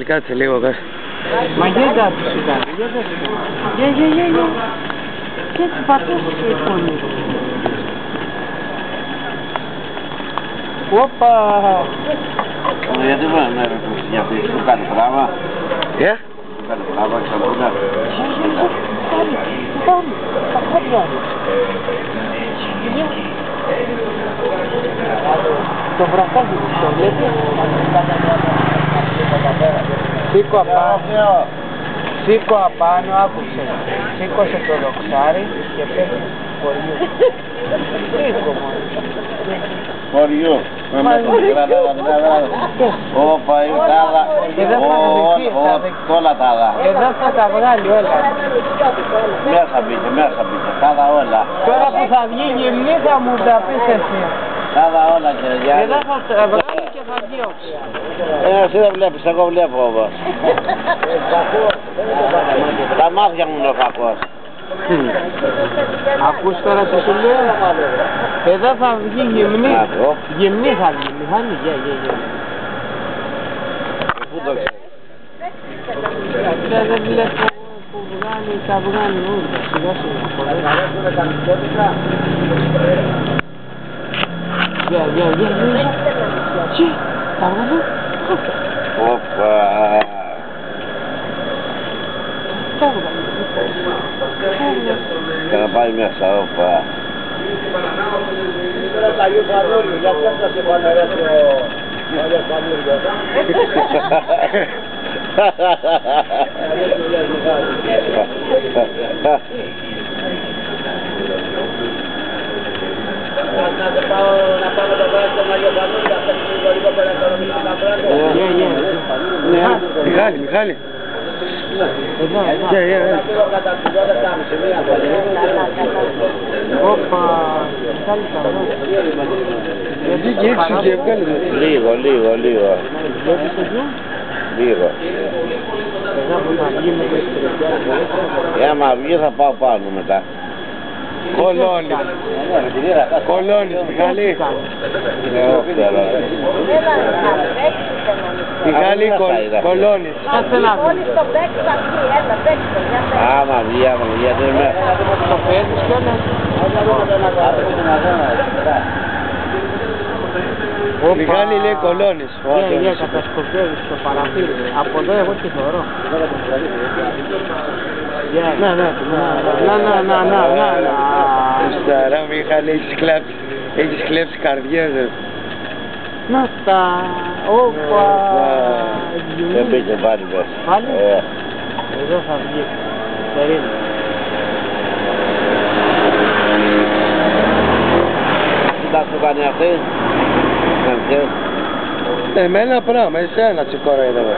Κάτσε λίγο. Μα για κάτσε σιγά. Για. Και έτσι πατήσεις η φωνή. Όπα. Γιατί μπορεί να ρωτήσεις γιατί σου κάνει πράγμα. Σου κάνει πράγμα και θα πούνε. Πάμε, τα χώρια. Το βραχάκι το βλέπεις. Σήκω απάνω, άκουσε. Σήκωσε το δοξάρι και πέφτει χωριού. Σήκω μόνο. Χωριού. Όπα, η τάδα. Όλα τάδα. Εδώ θα τα βγάλει όλα. Μέσα μπήκε. Τάδα όλα. Τώρα που θα βγει γυμνή θα μου τα πεις εσύ. Τάδα όλα κύριε Γιάννη. Εδώ θα τα βγάλει και θα διώξει. Εσύ δεν βλέπεις, εγώ βλέπω όμως. Τα μάτια μου είναι ο κακός. Ακούς τώρα τι σου λέω. Εδώ θα βγει γυμνή. Γυμνή θα βγει. Μηχανή, γεια. Πού το ξέρεις. Δεν βλέπω που τα βγάλει όλα. Σιγά. Γεια. Τι, τα βγάλει. Όπα. Τα βγάλει. Και να πάει μέσα, όπα. Τώρα τα Ιωφανόλου, γιατί θα σε πανερέσει ο Ιωφανόλου. Να σε πάω να πάμε το βράδυ στον Άγιο Φανούλη, να φτιάξουμε λίγο πέρα οικονομικά πράγματα. Μιχάλη. Όπα, Μιχάλη Βγήκε έξω και έβγαλε. Λίγο. Βλέπεις εκεί. Λίγο. Εδώ που θα βγει με το στρεφιάκι. Άμα βγει θα πάω πάνω μετά. Κολώνης, Μιχάλη. Μιχάλη, κολώνης. Μόλις το παίξεις θα βγει, έλα παίξτε. Άμα βγει, δεν με... Το παίζεις κιόλας. Μιχάλη λέει κολώνης. Για κατασκοπεύεις το παραθύρι. Από εδώ εγώ τι θωρώ. Να. Σταρά Μιχάλη, έχεις κλέψει καρδιές. Να τα. Όπα. Δεν μπήκε πάλι μέσα. Πάλι. Εδώ θα βγει. Περίμενε. Τι θα σου κάνει αυτή. Εμένα πράγμα, εσένα τσικόρα είδαμε.